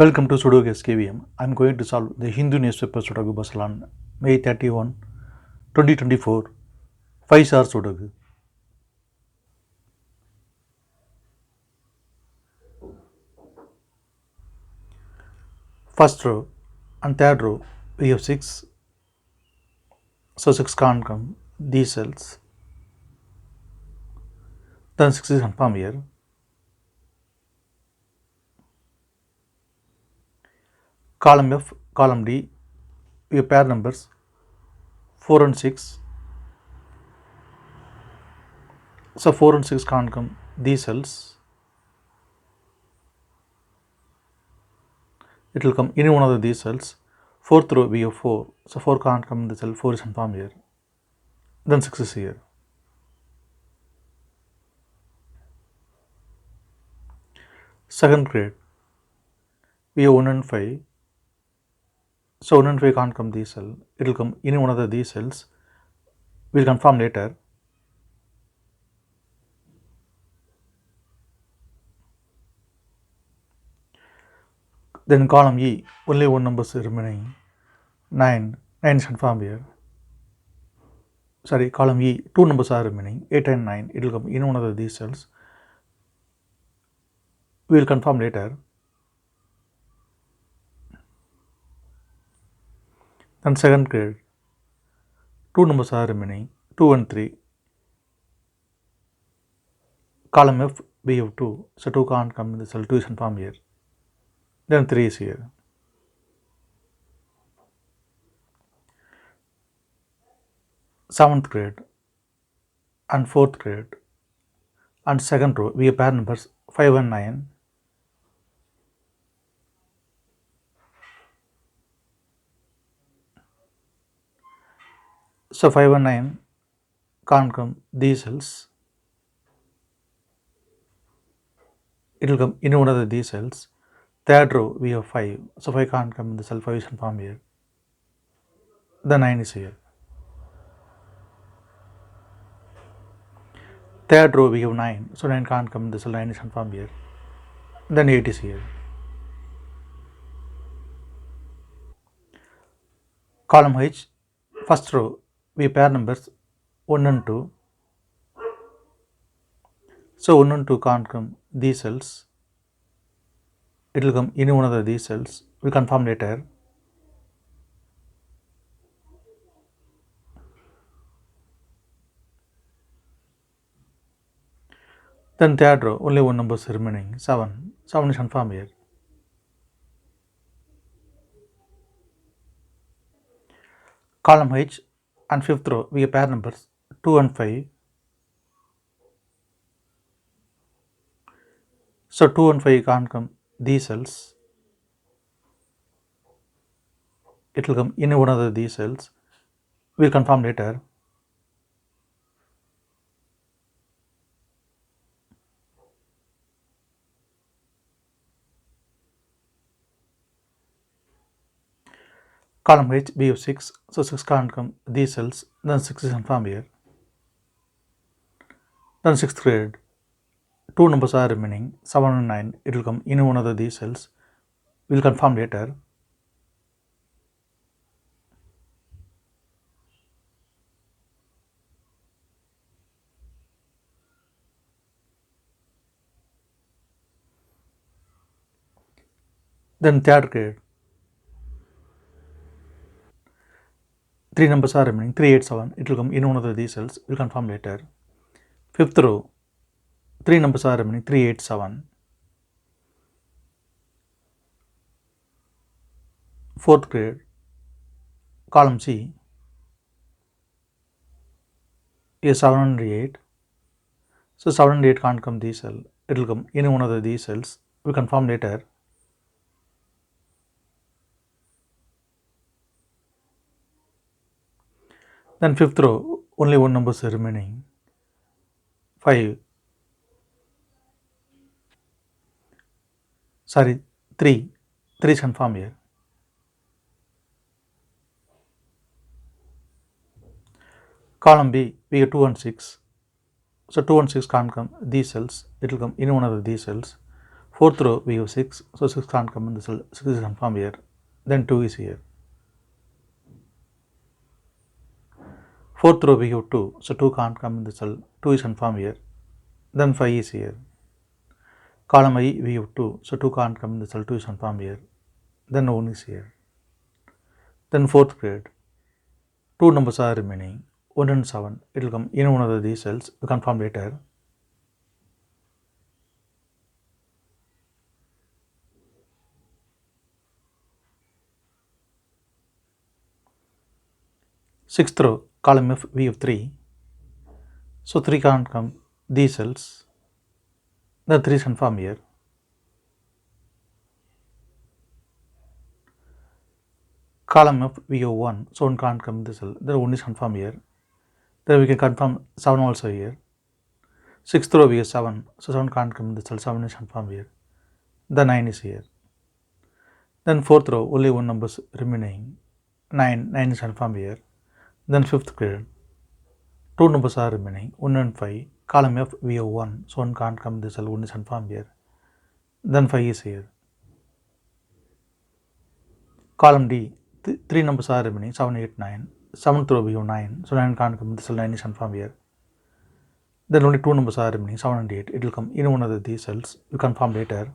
Welcome to Sudoku SkVm. I am going to solve the Hindu newspaper Sudoku puzzle on May 31, 2024, 5-star Sudoku. First row and third row we have 6, so 6 can't come, these cells. Then 6 is confirmed here. Column F, column D, we have pair numbers 4 and 6. So 4 and 6 can't come, these cells. It will come in one of these cells. Fourth row we have 4, so 4 can't come in the cell, 4 is confirmed here. Then 6 is here. Second grade, we have 1 and 5. So 1 and 5 can't come this cell, it will come in one of these cells. We will confirm later. Then column E, only one number is remaining, 9 is confirmed here. Sorry, column E, 2 numbers are remaining, 8 and 9, it will come in one of these cells. We will confirm later. Then second grade, 2 numbers are remaining, 2 and 3. Column F, we have 2, so 2 can't come in the cell, 2 is confirmed here. Then 3 is here. Seventh grade and fourth grade and second row, we have pair numbers 5 and 9. So 5 and 9 can't come these cells. It will come in one of these cells. Third row we have 5, so 5 can't come in the cell, 5 is confirmed here. The 9 is here. Third row we have 9, so 9 can't come in the cell, 9 is confirmed here. Then 8 is here. Column H, first row we have pair numbers 1 and 2. So 1 and 2 can't come these cells. It will come in one of these cells. We confirm later. Then third row, only one number is remaining, 7. 7 is confirmed here. Column H and fifth row, we have pair numbers 2 and 5. So 2 and 5 can't come these cells. It will come in one of these cells. We will confirm later. Column H, we have 6, so 6 can't come these cells. Then 6 is confirmed here. Then 6th grade, 2 numbers are remaining, 7 and 9. It will come in one of these cells. We will confirm later. Then third grade, 3 numbers are remaining, 3, 8, 7. It will come in one of these cells. We will confirm later. Fifth row, 3 numbers are remaining, 3, 8, 7. Fourth grade, column C, is 7 and 8. So 7 and 8 can't come this cell. It will come in one of these cells. We confirm later. Then fifth row, only one number is remaining, 5. Sorry, 3. 3 is confirmed here. Column B, we have 2 and 6. So 2 and 6 can't come these cells. It will come in one of these cells. 4th row we have 6, so 6 can't come in the cell, 6 is confirmed here, then 2 is here. 4th row we have 2, so 2 can't come in the cell, 2 is confirmed here, then 5 is here. Column I we have 2, so 2 can't come in the cell, 2 is confirmed here, then 1 is here. Then 4th grade, 2 numbers are remaining, 1 and 7, it will come in one of these cells, we confirm later. Sixth row, column F we have 3, so 3 can't come these cells, then 3 is confirmed here. Column F we have 1, so 1 can't come in the cell, then 1 is confirmed here, then we can confirm 7 also here. 6th row we have 7, so 7 can't come in the cell, 7 is confirmed here, then 9 is here. Then 4th row only 1 number is remaining, 9 is confirmed here. Then 5th grade, 2 numbers are remaining, 1 and 5, column F we have 1, so 1 can't come in the cell, 1 is confirmed here, then 5 is here. Column D, 3 numbers are remaining, 7, 8, 9, 7th row we have 9, so 9 can't come in the cell, 9 is confirmed here. Then only 2 numbers are remaining, 7 and 8, it will come in one of these cells, we confirm later.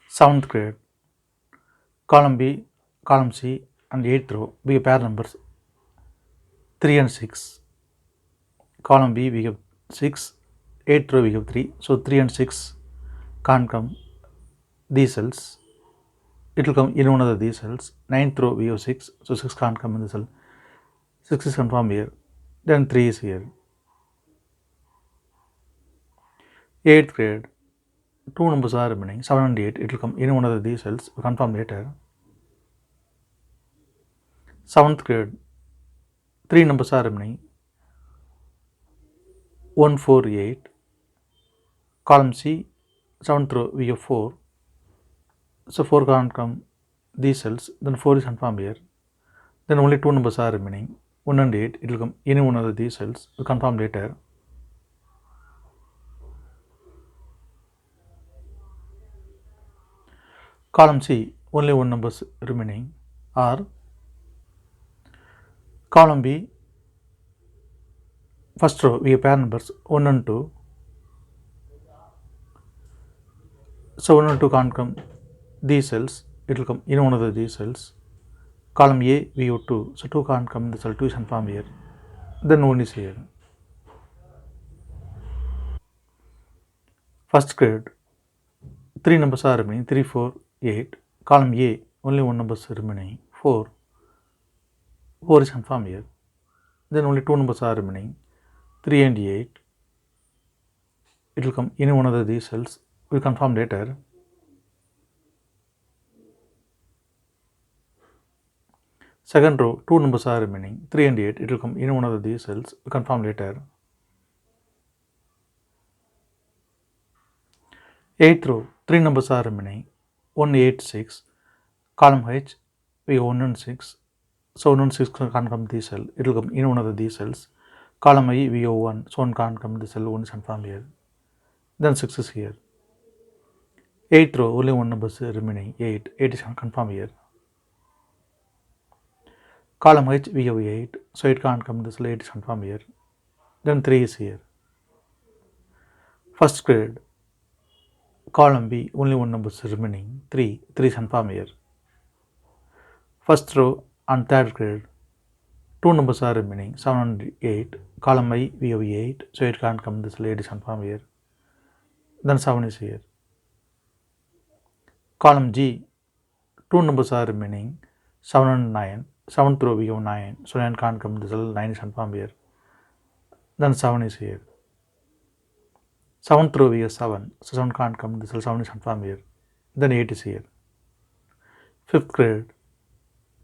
7th grade, column B, column C and 8th row we have pair numbers 3 and 6. Column B we have 6, 8th row we have 3, so 3 and 6 can't come these cells, it will come in one of these cells. 9th row we have 6, so 6 can't come in the cell, 6 is confirmed here, then 3 is here. 8th grade, 2 numbers are remaining, 7 and 8, it will come in one of these cells, we confirm later. 7th grade, 3 numbers are remaining, 1, 4, 8, column C, 7th row we have 4, so 4 can't come these cells, then 4 is confirmed here, then only 2 numbers are remaining, 1 and 8, it will come in one of these cells, we confirm later. Column C, only 1 numbers remaining are column B, first row we have pair numbers 1 and 2, so 1 and 2 can't come these cells, it will come in one of these cells. Column A we have 2, so 2 can't come in the cell, 2 is confirmed here, then 1 is here. First grade, 3 numbers are remaining, 3, 4, 8, column A only 1 number is remaining, 4 is confirmed here, then only 2 numbers are remaining, 3 and 8, it will come in one of these cells, we will confirm later. Second row, 2 numbers are remaining, 3 and 8, it will come in one of these cells, we confirm later. 8th row, 3 numbers are remaining, 1, 8, 6, column H, we have 1 and 6, so 1 and 6 can't come this cell, it will come in one of these cells. Column I, we have 1, so 1 can't come this cell, 1 is confirmed here, then 6 is here. 8th row, only 1 number is remaining, 8 is confirmed here. Column H we have 8, so it can't come this cell, 8 is confirmed here, then 3 is here. First grade, column B only 1 number is remaining, 3 is confirmed here. First row and third grade, 2 numbers are remaining, 7 and 8, column I we have 8, so it can't come this cell, 8 is confirmed here, then 7 is here. Column G, 2 numbers are remaining, 7 and 9, 7th row we have 9, so 9 can't come this cell, 9 is confirmed here, then 7 is here. 7th row we have 7, so 7 can't come this cell, 7 is confirmed here, then 8 is here. 5th grade,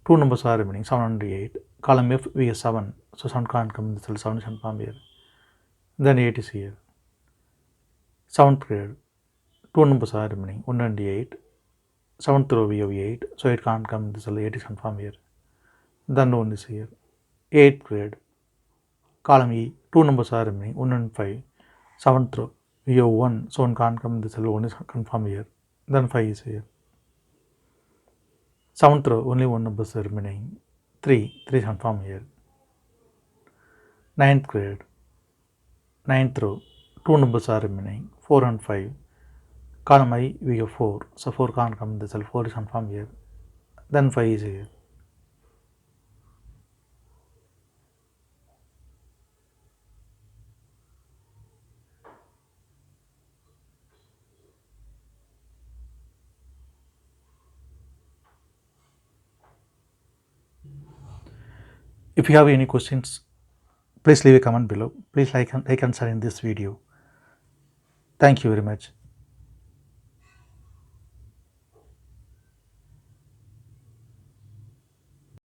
2 numbers are remaining, 7 and 8, column F we have 7, so 7 can't come this cell, 7 is confirmed here, then 8 is here. 7th grade, 2 numbers are remaining, 1 and 8, 7th row we have 8, so it can't come this cell, 8 is confirmed here, then 1 is here. 8th grade, column E, 2 numbers are remaining, 1 and 5, 7th row, we have 1, so 1 can't come in the cell, 1 is confirmed here, then 5 is here. 7th row, only 1 number is remaining, 3 is confirmed here. 9th grade, 9th row, 2 numbers are remaining, 4 and 5. Column I, we have 4, so 4 can't come in the cell, 4 is confirmed here, then 5 is here. If you have any questions, please leave a comment below. Please like and share in this video. Thank you very much.